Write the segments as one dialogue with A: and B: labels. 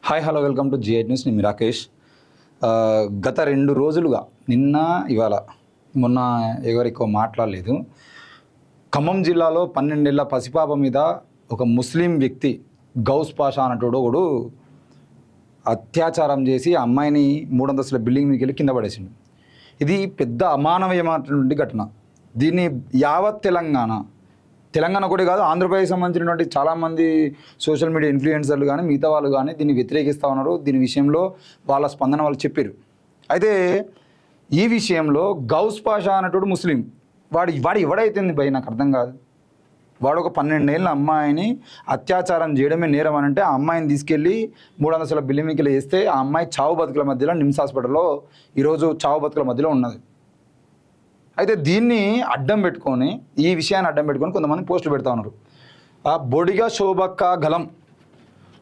A: Hi hello welcome to G8 news. నేను రాకేష్. గత 2 రోజులుగా నిన్న ఇవాళ మొన్న ఎవరికో మాట్లాడలేదు. ఖమ్మం జిల్లాలో 12 ఏళ్ల పసిపాప మీద ఒక ముస్లిం వ్యక్తి గౌస్ పాషా అన్నట్టు ఒకడు అత్యాచారం చేసి ఆ అమ్మాయిని 3 అంతస్తుల బిల్డింగ్ మీదకి వెళ్ళి కింద పడేసిండు. ఇది పెద్ద అమానవీయమైనటువంటి ఘటన. దీన్ని యావత్ తెలంగాణ కూడా కాదు, ఆంధ్రప్రదేశ్ సంబంధించినటువంటి చాలామంది సోషల్ మీడియా ఇన్ఫ్లుయెన్సర్లు కానీ మిగతా వాళ్ళు కానీ దీన్ని వ్యతిరేకిస్తూ ఉన్నారు. దీని విషయంలో వాళ్ళ స్పందన వాళ్ళు చెప్పారు. అయితే ఈ విషయంలో గౌస్ పాషా అన్నటువంటి ముస్లిం వాడు ఎవడైతే భయ నాకు అర్థం కాదు. వాడు ఒక 12 ఏళ్ళ అమ్మాయిని అత్యాచారం చేయడమే నేరం అని అంటే ఆ అమ్మాయిని తీసుకెళ్ళి 3 అంతస్తుల బిల్డింగ్ మీదకి వేస్తే ఆ అమ్మాయి చావు బతుకుల మధ్యలో నిమ్స్ హాస్పిటల్లో ఈరోజు చావు బతుకుల మధ్యలో ఉన్నది. అయితే దీన్ని అడ్డం పెట్టుకొని ఈ విషయాన్ని అడ్డం పెట్టుకొని కొంతమంది పోస్టులు పెడతా ఉన్నారు. ఆ బొడిగ శోభక్క గలం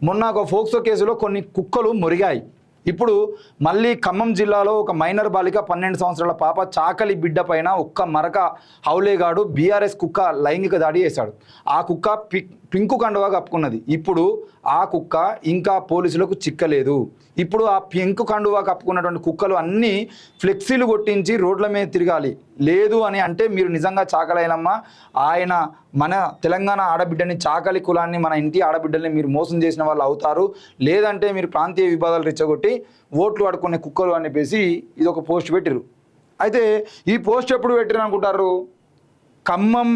A: మొన్న ఒక ఫోక్సో కేసులో కొన్ని కుక్కలు మురిగాయి. ఇప్పుడు మళ్ళీ ఖమ్మం జిల్లాలో ఒక మైనర్ బాలిక 12 సంవత్సరాల పాప చాకలి బిడ్డ పైన ఒక్క మరక హౌలేగాడు బీఆర్ఎస్ కుక్క లైంగిక దాడి చేశాడు. ఆ కుక్క పింకు కండువా కప్పుకున్నది. ఇప్పుడు ఆ కుక్క ఇంకా పోలీసులకు చిక్కలేదు. ఇప్పుడు ఆ పింకు కండువా కప్పుకున్నటువంటి కుక్కలు అన్నీ ఫ్లెక్సీలు కొట్టించి రోడ్ల మీద తిరగాలి. లేదు అని అంటే మీరు నిజంగా చాకలైనమ్మా, ఆయన మన తెలంగాణ ఆడబిడ్డని, చాకలి కులాన్ని, మన ఇంటి ఆడబిడ్డల్ని మీరు మోసం చేసిన వాళ్ళు అవుతారు. లేదంటే మీరు ప్రాంతీయ వివాదాలు రెచ్చగొట్టి ఓట్లు అడుకునే కుక్కలు అని చెప్పేసి ఇది ఒక పోస్ట్ పెట్టిరు. అయితే ఈ పోస్ట్ ఎప్పుడు పెట్టిరు అనుకుంటారు? ఖమ్మం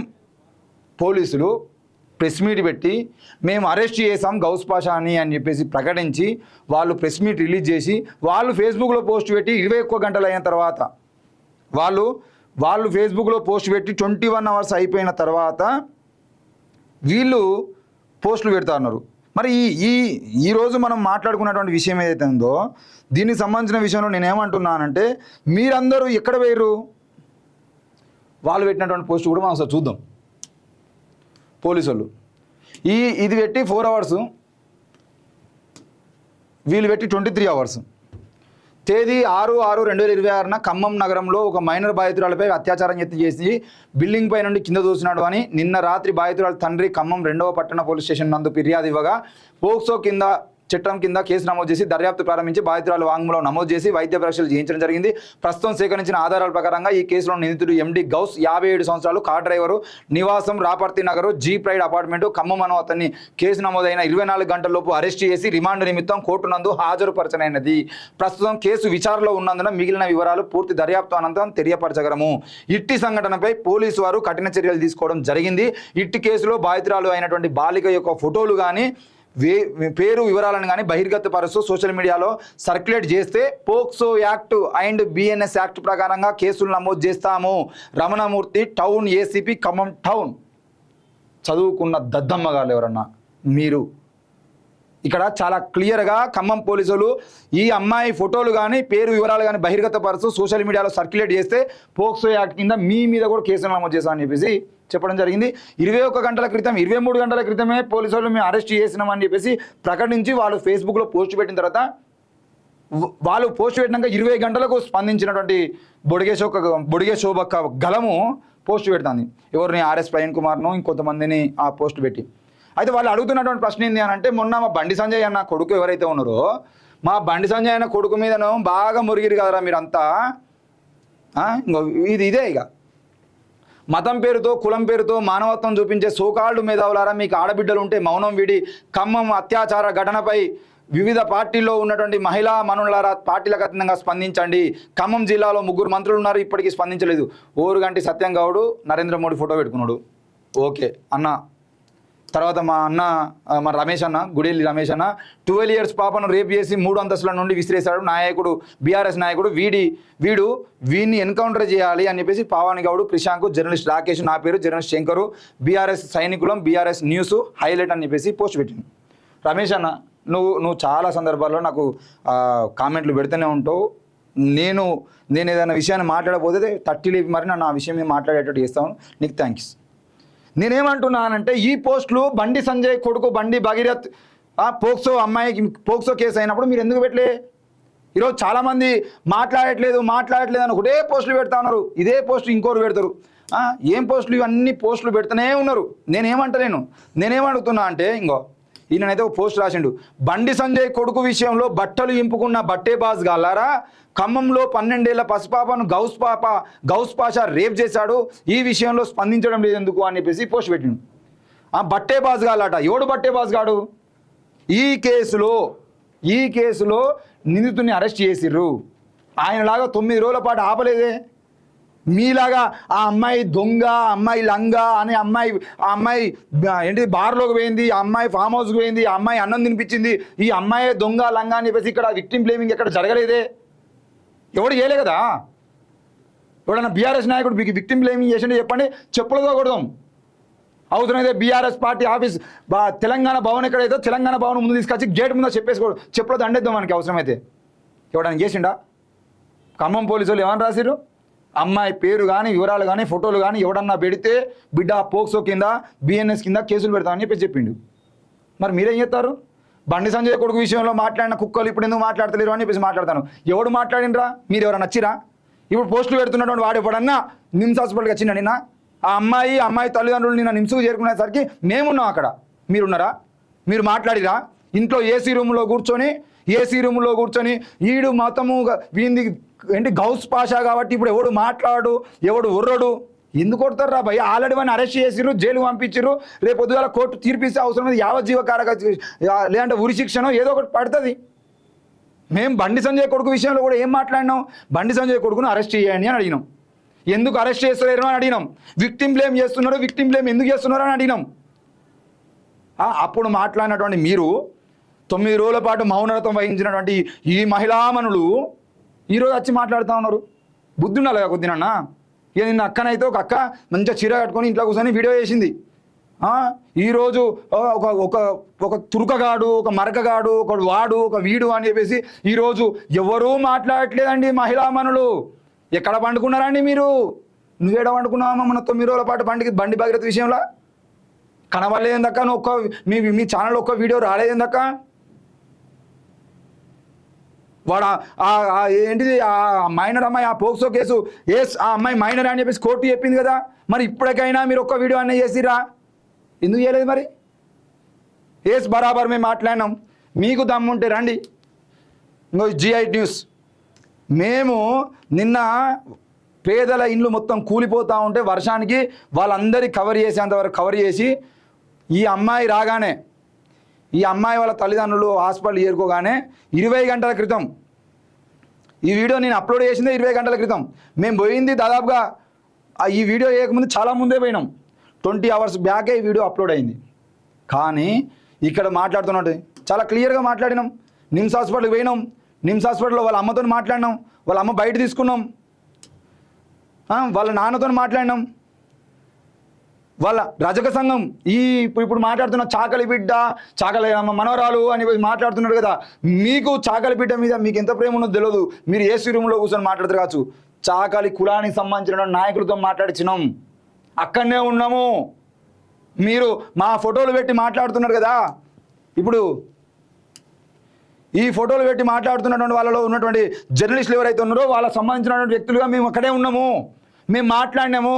A: పోలీసులు ప్రెస్ మీట్ పెట్టి మేము అరెస్ట్ చేసాం గౌస్ పాషా అని చెప్పేసి ప్రకటించి వాళ్ళు ప్రెస్ మీట్ రిలీజ్ చేసి వాళ్ళు ఫేస్బుక్లో పోస్ట్ పెట్టి 21 గంటలు అయిన తర్వాత వాళ్ళు ఫేస్బుక్లో పోస్ట్ పెట్టి 21 అవర్స్ అయిపోయిన తర్వాత వీళ్ళు పోస్టులు పెడతా ఉన్నారు. మరి ఈరోజు మనం మాట్లాడుకున్నటువంటి విషయం ఏదైతే ఉందో దీనికి సంబంధించిన విషయంలో నేనేమంటున్నానంటే మీరందరూ ఎక్కడ పోయారు? వాళ్ళు పెట్టినటువంటి పోస్ట్ కూడా మనం ఒకసారి చూద్దాం. పోలీసు వాళ్ళు ఇది పెట్టి 4 అవర్స్, వీళ్ళు పెట్టి 23 అవర్స్. తేదీ 6/6/2026 ఖమ్మం నగరంలో ఒక మైనర్ బాధితురాలపై అత్యాచారం చేసి బిల్డింగ్ పై నుండి కింద దూసినాడు అని నిన్న రాత్రి బాధితురాల తండ్రి ఖమ్మం 2వ పట్టణ పోలీస్ స్టేషన్ నందు ఫిర్యాదు ఇవ్వగా పోక్సో చట్టం కింద కేసు నమోదు చేసి దర్యాప్తు ప్రారంభించి బాధితురాలు వాంగ్మూలం నమోదు చేసి వైద్య పరీక్షలు చేయించడం జరిగింది. ప్రస్తుతం సేకరించిన ఆధారాల ప్రకారంగా ఈ కేసులో నిందితుడు ఎండి గౌస్ 57 సంవత్సరాలు, కార్ డ్రైవరు, నివాసం Raparthi Nagar, G pride apartment Khammam అను అతన్ని కేసు నమోదైన 24 గంటలలోపు అరెస్ట్ చేసి రిమాండ్ నిమిత్తం కోర్టు నందు హాజరుపరచనైనది. ప్రస్తుతం కేసు విచారణలో ఉన్నందున మిగిలిన వివరాలు పూర్తి దర్యాప్తు అనంతరం తెలియపరచగలము. ఇట్టి సంఘటనపై పోలీసు వారు కఠిన చర్యలు తీసుకోవడం జరిగింది. ఇట్టి కేసులో బాధితురాలు అయినటువంటి బాలిక యొక్క ఫోటోలు కానీ పేరు వివరాలను కానీ బహిర్గతపరుస్తూ సోషల్ మీడియాలో సర్క్యులేట్ చేస్తే POCSO act and BNS act ప్రకారంగా కేసులు నమోదు చేస్తాము. Ramanamurthy, town ACP, Khammam town. చదువుకున్న దద్దమ్మగారు ఎవరన్నా మీరు? ఇక్కడ చాలా క్లియర్గా ఖమ్మం పోలీసులు ఈ అమ్మాయి ఫోటోలు కానీ పేరు వివరాలు కానీ బహిర్గతపరుస్తూ సోషల్ మీడియాలో సర్క్యులేట్ చేస్తే పోక్సో యాక్ట్ కింద మీ మీద కూడా కేసులు నమోదు చేస్తామని చెప్పేసి చెప్పడం జరిగింది. 21 గంటల క్రితం 23 గంటల క్రితమే పోలీసు వాళ్ళు మేము అరెస్ట్ చేసినామని చెప్పేసి ప్రకటించి వాళ్ళు ఫేస్బుక్లో పోస్ట్ పెట్టిన తర్వాత వాళ్ళు పోస్ట్ పెట్టినాక 20 గంటలకు స్పందించినటువంటి బొడిగే శోభక్క గలము పోస్ట్ పెడుతుంది. ఎవరిని? ఆర్ఎస్ ప్రవీణ్ కుమార్ను ఇంకొంతమందిని ఆ పోస్ట్ పెట్టి. అయితే వాళ్ళు అడుగుతున్నటువంటి ప్రశ్న ఏంటి అని అంటే మొన్న మా బండి సంజయ్ అన్న కొడుకు ఎవరైతే ఉన్నారో మా బండి సంజయ్ అన్న కొడుకు మీదను బాగా మురిగిరు కదరా మీరంతా. ఇదే ఇక మతం పేరుతో, కులం పేరుతో మానవత్వం చూపించే సోకాళ్ళు మేధావులారా, మీకు ఆడబిడ్డలు ఉంటే మౌనం వీడి ఖమ్మం అత్యాచార ఘటనపై వివిధ పార్టీల్లో ఉన్నటువంటి మహిళా మనులారా పార్టీలకు అతీతంగా స్పందించండి. ఖమ్మం జిల్లాలో 3 మంత్రులు ఉన్నారు, ఇప్పటికీ స్పందించలేదు. ఓరుగంటి సత్యం గౌడ్ నరేంద్ర మోడీ ఫోటో పెట్టుకున్నాడు. ఓకే అన్న. తర్వాత మా రమేష్ అన్న, గుడేలి రమేష్ అన్న 12 ఇయర్స్ పాపను రేపు చేసి 3 అంతస్తుల నుండి విసిరేశాడు నాయకుడు, బీఆర్ఎస్ నాయకుడు. వీడిని ఎన్కౌంటర్ చేయాలి అని చెప్పేసి పావని గౌడ్, ప్రిశాంక్, జర్నలిస్ట్ రాకేష్, నా పేరు జర్నలిస్ట్ శంకరు, బీఆర్ఎస్ సైనికులం, బీఆర్ఎస్ న్యూస్ హైలైట్ అని చెప్పేసి పోస్ట్ పెట్టింది. రమేష్ అన్న నువ్వు చాలా సందర్భాల్లో నాకు కామెంట్లు పెడుతూనే ఉంటావు. నేను ఏదైనా విషయాన్ని మాట్లాడకపోతే తట్టి లేపి మరి నన్ను ఆ విషయం మీద మాట్లాడేటట్టు చేస్తాను. నీకు థ్యాంక్స్. నేనేమంటున్నానంటే ఈ పోస్టులు బండి సంజయ్ కొడుకు బండి భగీరథ్ పోక్సో అమ్మాయికి పోక్సో కేసు అయినప్పుడు మీరు ఎందుకు పెట్టలే? ఈరోజు చాలామంది మాట్లాడట్లేదు అని ఒకటే పోస్టులు పెడతా ఉన్నారు. ఇదే పోస్టులు ఇంకోరు పెడతారు. ఏం పోస్టులు? ఇవన్నీ పోస్టులు పెడుతూనే ఉన్నారు. నేనేమంటలేను. నేనేమడుగుతున్నా అంటే ఈయనైతే ఒక పోస్ట్ రాసిండు, బండి సంజయ్ కొడుకు విషయంలో బట్టలు ఇంపుకున్న బట్టేబాజ్ గాలారా, ఖమ్మంలో 12 ఏళ్ల పసిపాపను గౌస్ పాషా రేప్ చేశాడు, ఈ విషయంలో స్పందించడం లేదు ఎందుకు అని చెప్పేసి పోస్ట్ పెట్టిండు. ఆ బట్టేబాజ్ గాలట. ఎవడు బట్టేబాజ్ గాడు? ఈ కేసులో నిందితుడిని అరెస్ట్ చేసిర్రు. ఆయనలాగా 9 రోజుల పాటు ఆపలేదే. మీలాగా ఆ అమ్మాయి దొంగ, అమ్మాయి లంగా అని ఆ అమ్మాయి ఏంటి బార్లోకి పోయింది, ఆ అమ్మాయి ఫామ్ హౌస్కి పోయింది, ఆ అమ్మాయి అన్నం తినిపించింది, ఈ అమ్మాయి దొంగ లంగా అని చెప్పేసి ఇక్కడ విక్టిమ్ బ్లేమింగ్ ఎక్కడ జరగలేదే. ఎవడు చేయలే కదా. ఎవడన్నా బీఆర్ఎస్ నాయకుడు మీకు విక్టిమ్ బ్లేమింగ్ చేసిండే చెప్పండి, చెప్పులతో కొడదాం. అవసరమైతే BRS party office Telangana Bhavan ఎక్కడైతే తెలంగాణ భవన్ ముందు తీసుకొచ్చి గేట్ ముందు చెప్పేసుకోడు, చెప్పులతో అండేద్దాం మనకి అవసరమైతే. ఎవడన్నా చేసిండా? ఖమ్మం పోలీసు వాళ్ళు ఏమని రాసిరు? అమ్మాయి పేరు కానీ వివరాలు కానీ ఫోటోలు కానీ ఎవడన్నా పెడితే బిడ్డ పోక్సో కింద బిఎన్ఎస్ కింద కేసులు పెడతామని చెప్పి చెప్పిండు. మరి మీరేం చేస్తారు? బండి సంజయ్ కొడుకు విషయంలో మాట్లాడిన కుక్కలు ఇప్పుడు ఎందుకు మాట్లాడతలేరు అని చెప్పేసి మాట్లాడతాను. ఎవడు మాట్లాడినరా? మీరు ఎవరైనా నచ్చిరా? ఇప్పుడు పోస్టులు పెడుతున్నటువంటి వాడు ఎవడన్నా నిమ్స్ హాస్పిటల్కి వచ్చిండ నిన్న? ఆ అమ్మాయి తల్లిదండ్రులు నిన్న నిమ్స్కు చేరుకునేసరికి మేమున్నాం అక్కడ, మీరున్నారా? మీరు మాట్లాడిరా? ఇంట్లో ఏసీ రూమ్లో కూర్చొని ఈడు మొత్తము వీంది ఏంటి గౌస్ పాషా కాబట్టి ఇప్పుడు ఎవడు మాట్లాడు, ఎవడు ఉర్రడు. ఎందుకు కొడతారా భయ్? ఆల్రెడీ వాడిని అరెస్ట్ చేసిర్రు, జైలు పంపించారు. రేపు పొద్దుగాల కోర్టు తీర్పిస్తే అవసరమైతే యావజ్జీవ కారక లేదంటే ఉరి శిక్షను ఏదో ఒకటి పడుతుంది. మేము బండి సంజయ్ కొడుకు విషయంలో కూడా ఏం మాట్లాడినాం? బండి సంజయ్ కొడుకును అరెస్ట్ చేయండి అని అడిగినాం. ఎందుకు అరెస్ట్ చేస్తలేరు అని అడిగినాం. విక్టిమ్ బ్లేమ్ చేస్తున్నారు, విక్టిమ్ బ్లేమ్ ఎందుకు చేస్తున్నారు అని అడిగినాం. అప్పుడు మాట్లాడినటువంటి మీరు 9 రోజుల పాటు మౌనవ్రతం వహించినటువంటి ఈ మహిళామణులు ఈరోజు వచ్చి మాట్లాడుతూ ఉన్నారు. బుద్ధి ఉండాలి కదా కొద్దినన్నా. ఇక నిన్న అక్కనైతే ఒక అక్క మంచిగా చీర కట్టుకొని ఇంట్లో కూర్చొని వీడియో చేసింది. ఈరోజు ఒక తురుకగాడు, ఒక మరకగాడు, ఒక వాడు, ఒక వీడు అని చెప్పేసి ఈరోజు ఎవరూ మాట్లాడట్లేదండి. మహిళామణులు ఎక్కడ పండుకున్నారండి మీరు? నువ్వేడ పండుకున్నావా? మన 9 రోజుల పాటు బండి భగీరథ విషయంలో కనబడలేదక్క. నువ్వు మీ ఛానల్ ఒక్క వీడియో రాలేదక్క. వాడు ఏంటిది ఆ మైనర్ అమ్మాయి, ఆ పోక్సో కేసు ఆ అమ్మాయి మైనర్ అని చెప్పేసి కోర్టు చెప్పింది కదా. మరి ఇప్పటికైనా మీరు ఒక్క వీడియో అన్నీ చేసిరా? ఎందుకు చేయలేదు మరి? బరాబర్ మేము మాట్లాడినాం. మీకు దమ్ముంటే రండి. ఇంకో G8 న్యూస్. మేము నిన్న పేదల ఇండ్లు మొత్తం కూలిపోతూ ఉంటే వర్షానికి వాళ్ళందరి కవర్ చేసేంతవరకు కవర్ చేసి ఈ అమ్మాయి రాగానే, ఈ అమ్మాయి వాళ్ళ తల్లిదండ్రులు హాస్పిటల్ చేరుకోగానే 20 గంటల క్రితం ఈ వీడియో నేను అప్లోడ్ చేసిందే 20 గంటల క్రితం. మేము పోయింది దాదాపుగా ఈ వీడియో చేయకముందు చాలా ముందే పోయినాం. 20 అవర్స్ బ్యాకే ఈ వీడియో అప్లోడ్ అయింది. కానీ ఇక్కడ మాట్లాడుతున్నట్టు చాలా క్లియర్గా మాట్లాడినాం. నిమ్స్ హాస్పిటల్కి పోయినాం. నిమ్స్ హాస్పిటల్లో వాళ్ళ అమ్మతో మాట్లాడినాం. వాళ్ళ అమ్మ బయట తీసుకున్నాం. వాళ్ళ నాన్నతో మాట్లాడినాం. వాళ్ళ రజక సంఘం ఇప్పుడు మాట్లాడుతున్న చాకలి బిడ్డ, చాకలి మనవరాలు అని మాట్లాడుతున్నాడు కదా. మీకు చాకలి బిడ్డ మీద మీకు ఎంత ప్రేమ ఉన్నదో తెలియదు. మీరు ఏసీ రూమ్లో కూర్చొని మాట్లాడుతారు కావచ్చు. చాకలి కులానికి సంబంధించిన నాయకులతో మాట్లాడించినాం. అక్కడనే ఉన్నాము. మీరు మా ఫోటోలు పెట్టి మాట్లాడుతున్నారు కదా. ఇప్పుడు ఈ ఫోటోలు పెట్టి మాట్లాడుతున్నటువంటి వాళ్ళలో ఉన్నటువంటి జర్నలిస్టులు ఎవరైతే ఉన్నారో వాళ్ళకి సంబంధించినటువంటి వ్యక్తులుగా మేము అక్కడే ఉన్నాము. మేము మాట్లాడినాము.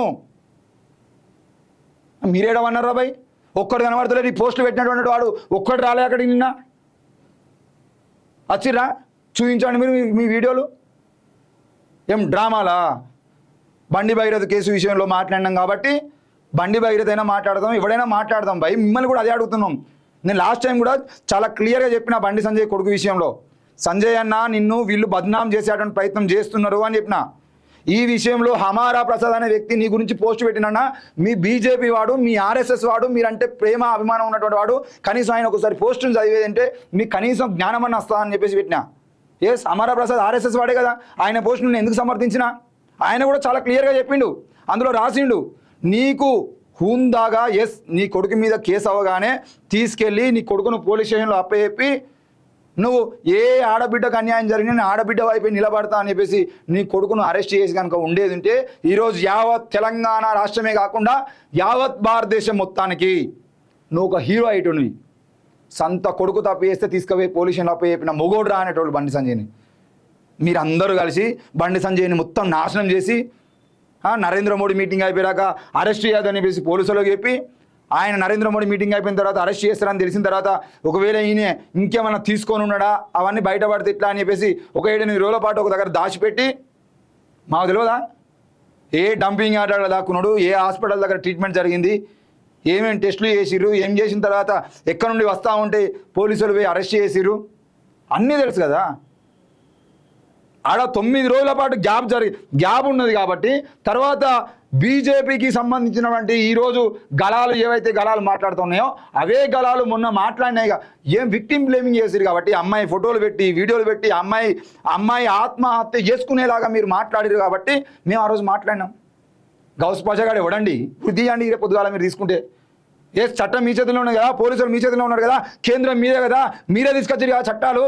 A: మీరేడమన్నారా బాయ్? ఒక్కడు కనబడతలేదు. ఈ పోస్టులు పెట్టినటువంటి వాడు ఒక్కడు రాలే అక్కడికి. నిన్న వచ్చిర్రా? చూపించండి మీరు మీ వీడియోలు. ఏం డ్రామాలా? బండి భగీరథ కేసు విషయంలో మాట్లాడినాం కాబట్టి బండి భగీరథ అయినా మాట్లాడదాం, ఎవడైనా మాట్లాడదాం భయ్. మిమ్మల్ని కూడా అదే అడుగుతున్నాం. నేను లాస్ట్ టైం కూడా చాలా క్లియర్గా చెప్పిన బండి సంజయ్ కొడుకు విషయంలో, సంజయ్ అన్న నిన్ను వీళ్ళు బద్నాం చేసేటువంటి ప్రయత్నం చేస్తున్నారు అని చెప్పిన. ఈ విషయంలో హమారా ప్రసాద్ అనే వ్యక్తి నీ గురించి పోస్ట్ పెట్టినన్నా, మీ బీజేపీ వాడు, మీ ఆర్ఎస్ఎస్ వాడు, మీరంటే ప్రేమ అభిమానం ఉన్నటువంటి వాడు, కనీసం ఆయన ఒకసారి పోస్టును చదివేదంటే మీకు కనీసం జ్ఞానం అన్న వస్తా అని చెప్పేసి పెట్టినా. హమారా ప్రసాద్ ఆర్ఎస్ఎస్ వాడే కదా. ఆయన పోస్టును నేను ఎందుకు సమర్థించినా? ఆయన కూడా చాలా క్లియర్గా చెప్పిండు. అందులో రాసిండు, నీకు హుందాగా నీ కొడుకు మీద కేసు అవ్వగానే తీసుకెళ్ళి నీ కొడుకును పోలీస్ స్టేషన్లో అప్పచెప్పి నువ్వు ఏ ఆడబిడ్డకు అన్యాయం జరిగినా నేను ఆడబిడ్డ వైపు నిలబడతా అని చెప్పేసి నీ కొడుకును అరెస్ట్ చేసి కనుక ఉండేది ఉంటే ఈరోజు యావత్ తెలంగాణ రాష్ట్రమే కాకుండా యావత్ భారతదేశం మొత్తానికి నువ్వు ఒక హీరో అయిటునివి. సంత కొడుకు తప్పు చేస్తే తీసుకుపోయి పోలీస్ స్టేషన్లో అప్పచెప్పిన మొగోడు రా అనేటోళ్ళు బండి సంజయ్ని. మీరందరూ కలిసి బండి సంజయ్ని మొత్తం నాశనం చేసి నరేంద్ర మోడీ మీటింగ్ అయిపోయాక అరెస్ట్ చేయదని చెప్పేసి పోలీసులకు చెప్పి ఆయన నరేంద్ర మోడీ మీటింగ్ అయిపోయిన తర్వాత అరెస్ట్ చేస్తారని తెలిసిన తర్వాత ఒకవేళ ఈయన ఇంకేమైనా తీసుకొని ఉన్నాడా అవన్నీ బయటపడితే ఇట్లా అని చెప్పేసి ఒక 7-8 రోజుల పాటు ఒక దగ్గర దాచిపెట్టి మాకు తెలియదా ఏ డంపింగ్ యార్డ్లో దాక్కున్నాడు, ఏ హాస్పిటల్ దగ్గర ట్రీట్మెంట్ జరిగింది, ఏమేమి టెస్టులు చేసిర్రు, ఏం చేసిన తర్వాత ఎక్కడి నుండి వస్తూ ఉంటే పోలీసులు పోయి అరెస్ట్ చేసిర్రు అన్నీ తెలుసు కదా. ఆడ 9 రోజుల పాటు గ్యాప్ ఉన్నది కాబట్టి తర్వాత బీజేపీకి సంబంధించినటువంటి ఈరోజు గళాలు ఏవైతే గళాలు మాట్లాడుతున్నాయో అవే గళాలు మొన్న మాట్లాడినాయి. ఏం విక్టిమ్ బ్లేమింగ్ చేసిరు కాబట్టి అమ్మాయి ఫోటోలు పెట్టి వీడియోలు పెట్టి అమ్మాయి ఆత్మహత్య చేసుకునేలాగా మీరు మాట్లాడారు కాబట్టి మేము ఆ రోజు మాట్లాడినాం. గౌస్ పాషాగాడు ఇవ్వడండి ఇప్పుడు తీయండి రేపు పొద్దుగాల మీరు తీసుకుంటే. ఏ చట్టం మీ చేతిలో ఉన్నది కదా, పోలీసులు మీ చేతిలో ఉన్నారు కదా, కేంద్రం మీదే కదా, మీరే తీసుకొచ్చారు కదా చట్టాలు.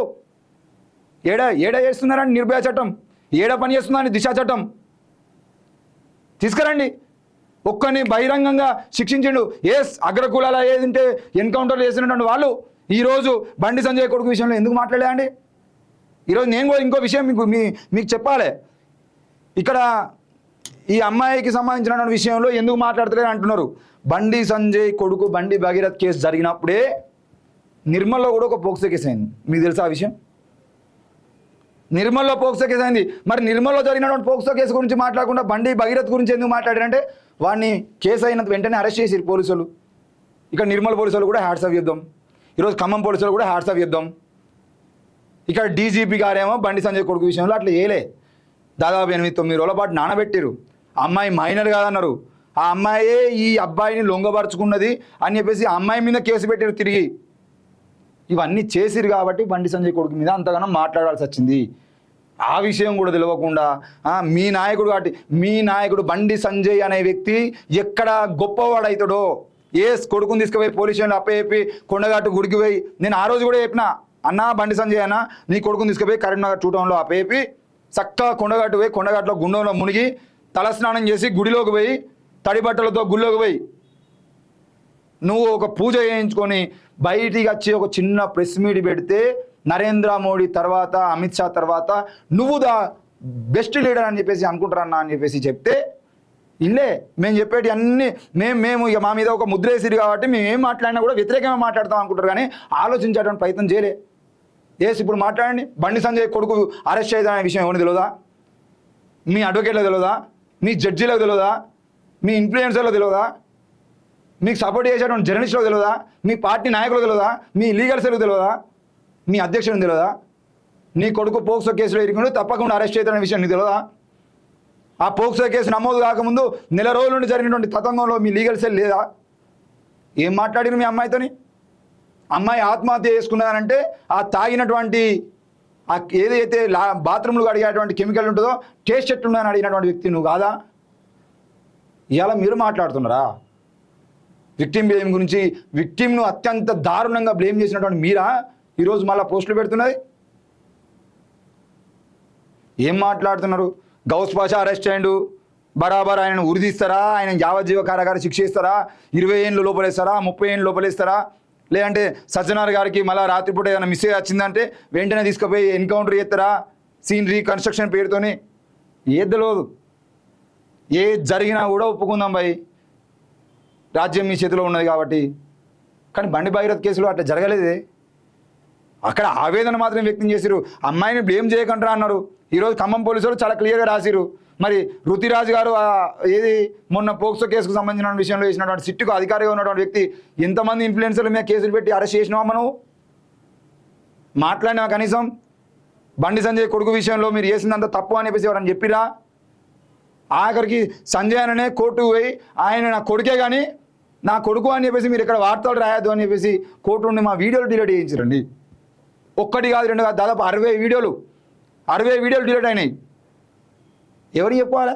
A: ఏడ చేస్తున్నారండి నిర్భయ చట్టం, ఏడ పని చేస్తుందని దిశ చట్టం తీసుకురండి. ఒక్కని బహిరంగంగా శిక్షించిండు. అగ్రకులాల ఏదంటే ఎన్కౌంటర్లు చేసినటువంటి వాళ్ళు ఈరోజు బండి సంజయ్ కొడుకు విషయంలో ఎందుకు మాట్లాడలేదండి? ఈరోజు నేను కూడా ఇంకో విషయం మీకు చెప్పాలి. ఇక్కడ ఈ అమ్మాయికి సంబంధించినటువంటి విషయంలో ఎందుకు మాట్లాడతలేదు అంటున్నారు. బండి సంజయ్ కొడుకు బండి భగీరథ్ కేసు జరిగినప్పుడే నిర్మల్లో కూడా ఒక పోక్సో కేసు అయింది. మీకు తెలుసా ఆ విషయం? నిర్మల్లో పోక్సో కేసు అయింది. మరి నిర్మల్లో జరిగినటువంటి పోక్సో కేసు గురించి మాట్లాడకుండా బండి భగీరథ్ గురించి ఎందుకు మాట్లాడారంటే వాడిని కేసు అయిన వెంటనే అరెస్ట్ చేసిరు పోలీసులు. ఇక్కడ నిర్మల్ పోలీసులు కూడా హ్యాట్స్ ఆఫ్ చెప్దాం, ఈరోజు ఖమ్మం పోలీసులు కూడా హ్యాట్స్ ఆఫ్ చెప్దాం. ఇక్కడ డీజీపీ గారేమో బండి సంజయ్ కొడుకు విషయంలో అట్లా చేయలే. దాదాపు 8-9 రోజుల పాటు నానబెట్టారు. అమ్మాయి మైనర్ కాదన్నారు. ఆ అమ్మాయే ఈ అబ్బాయిని లొంగపరుచుకున్నది అని చెప్పేసి ఆ అమ్మాయి మీద కేసు పెట్టారు తిరిగి. ఇవన్నీ చేసిరు కాబట్టి బండి సంజయ్ కొడుకు మీద అంతగానో మాట్లాడాల్సి వచ్చింది. ఆ విషయం కూడా తెలియకుండా మీ నాయకుడు కాబట్టి మీ నాయకుడు బండి సంజయ్ అనే వ్యక్తి ఎక్కడ గొప్పవాడవుతాడో కొడుకుని తీసుకుపోయి పోలీస్ స్టేషన్లో అప్పచెప్పి కొండగట్టు గుడికి పోయి నేను ఆ రోజు కూడా చెప్పిన, అన్నా బండి సంజయ్ అన్న నీ కొడుకుని తీసుకుపోయి కరీంనగర్ 2 టౌన్లో అప్పచెప్పి చక్కగా కొండగట్టు పోయి కొండగట్టులో గుండంలో మునిగి తలస్నానం చేసి గుడిలోకి పోయి తడి బట్టలతో గుళ్ళోకి పోయి నువ్వు ఒక పూజ చేయించుకొని బయటికి వచ్చి ఒక చిన్న ప్రెస్ మీట్ పెడితే నరేంద్ర మోడీ తర్వాత అమిత్ షా తర్వాత నువ్వు ద బెస్ట్ లీడర్ అని చెప్పేసి అనుకుంటారన్నా అని చెప్పేసి చెప్తే ఇల్లే మేము చెప్పేటి అన్నీ మేము ఇక మా మీద ఒక ముద్ర వేసిరు కాబట్టి మేము ఏం మాట్లాడినా కూడా వ్యతిరేకంగా మాట్లాడతాం అనుకుంటారు కానీ ఆలోచించేటువంటి ప్రయత్నం చేయలే. ఇప్పుడు మాట్లాడండి. బండి సంజయ్ కొడుకు అరెస్ట్ చేయాలనే విషయం ఏమని తెలియదా? మీ అడ్వకేట్లకు తెలియదా? మీ జడ్జీలకు తెలియదా? మీ ఇన్ఫ్లుయెన్సర్లకు తెలియదా? మీకు సపోర్ట్ చేసేటువంటి జర్నలిస్టులకు తెలియదా? మీ పార్టీ నాయకులకు తెలియదా? మీ లీగల్స్లకు తెలియదా? మీ అధ్యక్షునికి తెలియదా? నీ కొడుకు పోక్సో కేసులో ఇరుకుని తప్పకుండా అరెస్ట్ చేయాలనే విషయం నీకు తెలియదా? ఆ పోక్సో కేసు నమోదు కాకముందు నెల రోజుల నుండి జరిగినటువంటి తతంగంలో మీ లీగల్ సెల్ లేదా? ఏం మాట్లాడిన మీ అమ్మాయితోని? అమ్మాయి ఆత్మహత్య చేసుకున్నానంటే ఆ తాగినటువంటి ఆ ఏదైతే బాత్రూంలో అడిగేటువంటి కెమికల్ ఉంటుందో టేస్ట్ ఎట్లుందని అడిగినటువంటి వ్యక్తి నువ్వు కాదా? ఇవాళ మీరు మాట్లాడుతున్నారా విక్టిమ్ బ్లేమ్ గురించి? విక్టిమ్ను అత్యంత దారుణంగా బ్లేమ్ చేసినటువంటి మీరా ఈరోజు మళ్ళీ పోస్టులు పెడుతున్నది? ఏం మాట్లాడుతున్నారు? గౌస్ పాషా అరెస్ట్ అయ్యిండు, బరాబర్ ఆయనను ఉరిదీస్తారా? ఆయన యావజ్జీవ కారాగార శిక్ష ఇస్తారా? 20 ఏళ్ళు లోపలేస్తారా? 30 ఏళ్ళు లోపలేస్తారా? లేదంటే సజ్జనార్ గారికి మళ్ళీ రాత్రిపూట ఏదైనా మిస్టేక్ వచ్చిందంటే వెంటనే తీసుకుపోయి ఎన్కౌంటర్ చేస్తారా? సీన్ రీకన్స్ట్రక్షన్ పేరుతోని ఏది తెలియదు. ఏది జరిగినా కూడా ఒప్పుకుందాం భయ్, రాజ్యం మీ చేతిలో ఉన్నది కాబట్టి. కానీ బండి భగీరథ్ కేసులో అట్లా జరగలేదే. అక్కడ ఆవేదన మాత్రం వ్యక్తం చేసిరు, అమ్మాయిని బ్లేమ్ చేయకుండా అన్నారు. ఈరోజు ఖమ్మం పోలీసులు చాలా క్లియర్గా రాసిరు. మరి రుతిరాజు గారు ఏది మొన్న పోక్సో కేసుకు సంబంధించిన విషయంలో చేసినటువంటి సిట్టుకు అధికారిగా ఉన్నటువంటి వ్యక్తి ఎంతమంది ఇన్ఫ్లుయెన్సర్ల మీద కేసులు పెట్టి అరెస్ట్ చేసినావా? మనం మాట్లాడినా కనీసం బండి సంజయ్ కొడుకు విషయంలో మీరు చేసిందంత తప్పు అని చెప్పేసి ఎవరని చెప్పిరా? ఆఖరికి సంజయ్ అనే కోర్టుకు పోయి ఆయన నా కొడుకే కానీ నా కొడుకు అని చెప్పేసి మీరు ఇక్కడ వార్తలు రాయద్దు అని చెప్పేసి కోర్టు నుండి మా వీడియోలు డిలీట్ చేయించారండి. 1 కాదు 2 కాదు, దాదాపు 60 వీడియోలు డిలీట్ అయినాయి. ఎవరు చెప్పాలా?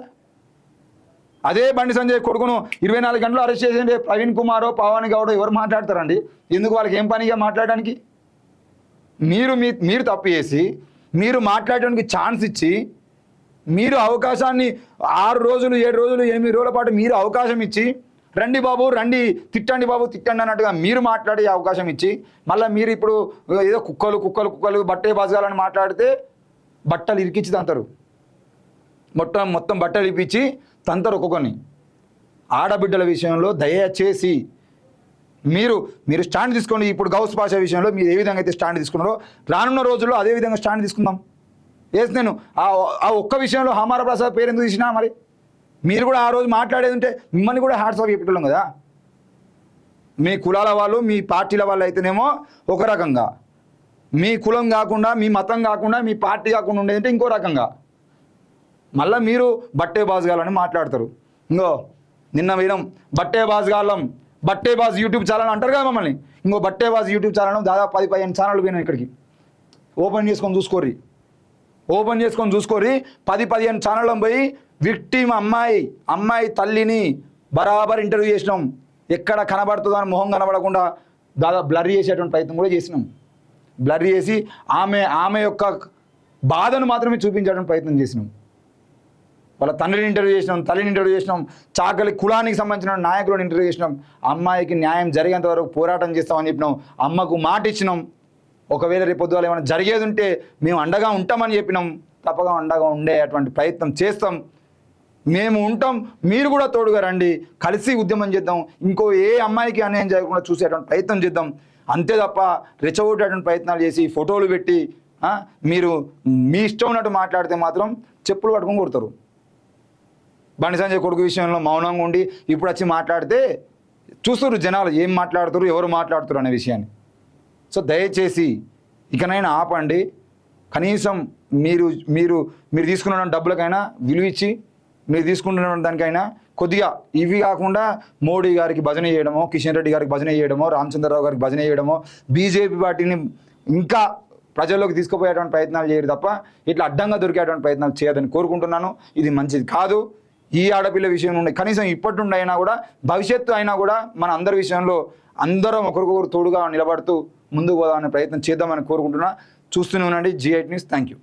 A: అదే బండి సంజయ్ కొడుకును 24 గంటలు అరెస్ట్ చేసిండే ప్రవీణ్ కుమారో పవన్ గౌడో ఎవరు మాట్లాడతారండి? ఎందుకు? వాళ్ళకి ఏం పనిగా మాట్లాడడానికి? మీరు తప్పు చేసి మీరు మాట్లాడడానికి ఛాన్స్ ఇచ్చి మీరు అవకాశాన్ని 6 రోజులు 7 రోజులు 8 రోజుల పాటు మీరు అవకాశం ఇచ్చి రండి బాబు రండి, తిట్టండి బాబు తిట్టండి అన్నట్టుగా మీరు మాట్లాడే అవకాశం ఇచ్చి మళ్ళీ మీరు ఇప్పుడు ఏదో కుక్కలు బట్టే బజగాలని మాట్లాడితే బట్టలు ఇరికించి తంతారు. మొత్తం బట్టలు ఇప్పించి తంతారు ఒక్కొక్కరిని. ఆడబిడ్డల విషయంలో దయచేసి మీరు స్టాండ్ తీసుకోండి. ఇప్పుడు గౌస్ భాష విషయంలో మీరు ఏ విధంగా అయితే స్టాండ్ తీసుకున్నారో రానున్న రోజుల్లో అదే విధంగా స్టాండ్ తీసుకుందాం. నేను ఆ ఒక్క విషయంలో హమారా ప్రసాద్ పేరు ఎందుకు తీసినా మరి మీరు కూడా ఆ రోజు మాట్లాడేది ఉంటే మిమ్మల్ని కూడా హ్యాట్స్ ఆఫ్ చెప్పేటోళ్ళం కదా. మీ కులాల వాళ్ళు మీ పార్టీల వాళ్ళు అయితేనేమో ఒక రకంగా, మీ కులం కాకుండా మీ మతం కాకుండా మీ పార్టీ కాకుండా ఉండేదంటే ఇంకో రకంగా, మళ్ళీ మీరు బట్టే బాజుగాలని మాట్లాడతారు. నిన్న వినం బట్టే బాజుగాళ్ళం, బట్టే బాజ్ యూట్యూబ్ ఛానల్ అంటారు కదా మమ్మల్ని. బట్టే బాజ్ యూట్యూబ్ ఛానల్ దాదాపు 10-15 ఛానల్ పోయినాం. ఇక్కడికి ఓపెన్ చేసుకొని చూసుకోర్రి, 10-15 ఛానళ్ళం పోయి విక్టిమ్ అమ్మాయి తల్లిని బరాబర్ ఇంటర్వ్యూ చేసినాం. ఎక్కడ కనబడుతుందో అని మొహం కనబడకుండా దాదాపు బ్లర్ చేసేటువంటి ప్రయత్నం కూడా చేసినాం. బ్లర్ చేసి ఆమె యొక్క బాధను మాత్రమే చూపించేటువంటి ప్రయత్నం చేసినాం. వాళ్ళ తండ్రిని ఇంటర్వ్యూ చేసినాం, తల్లిని ఇంటర్వ్యూ చేసినాం, చాకలి కులానికి సంబంధించిన నాయకులను ఇంటర్వ్యూ చేసినాం. అమ్మాయికి న్యాయం జరిగేంత వరకు పోరాటం చేస్తామని చెప్పినాం. అమ్మకు మాట ఇచ్చినాం, ఒకవేళ రేపు పొద్దుగాల ఏమైనా జరిగేది ఉంటే మేము అండగా ఉంటామని చెప్పినాం. తప్పగా అండగా ఉండే అటువంటి ప్రయత్నం చేస్తాం. మేము ఉంటాం, మీరు కూడా తోడుగా రండి, కలిసి ఉద్యమం చేద్దాం. ఇంకో ఏ అమ్మాయికి అన్యాయం జరగకుండా చూసేటువంటి ప్రయత్నం చేద్దాం. అంతే తప్ప రెచ్చగొట్టేటువంటి ప్రయత్నాలు చేసి ఫోటోలు పెట్టి మీరు మీ ఇష్టం ఉన్నట్టు మాట్లాడితే మాత్రం చెప్పులు పట్టుకొని కొడతారు. బండి సంజయ్ కొడుకు విషయంలో మౌనంగా ఉండి ఇప్పుడు వచ్చి మాట్లాడితే చూస్తారు జనాలు ఏం మాట్లాడుతారు, ఎవరు మాట్లాడుతారు అనే విషయాన్ని. సో దయచేసి ఇకనైనా ఆపండి. కనీసం మీరు తీసుకున్న డబ్బులకైనా విలువ ఇచ్చి మీరు తీసుకుంటున్న దానికైనా కొద్దిగా ఇవి కాకుండా మోడీ గారికి భజన చేయడమో, కిషన్ రెడ్డి గారికి భజన చేయడమో, రామచంద్రరావు గారికి భజన చేయడమో, బీజేపీ పార్టీని ఇంకా ప్రజల్లోకి తీసుకుపోయేటువంటి ప్రయత్నాలు చేయరు తప్ప ఇట్లా అడ్డంగా దొరికేటువంటి ప్రయత్నాలు చేయదని కోరుకుంటున్నాను. ఇది మంచిది కాదు. ఈ ఆడపిల్ల విషయం నుండి కనీసం ఇప్పటి నుండి అయినా కూడా, భవిష్యత్తు అయినా కూడా మన అందరి విషయంలో అందరం ఒకరికొకరు తోడుగా నిలబడుతూ ముందుకు పోదామనే ప్రయత్నం చేద్దామని కోరుకుంటున్నా. చూస్తూనే ఉండండి G8 న్యూస్. Thank you.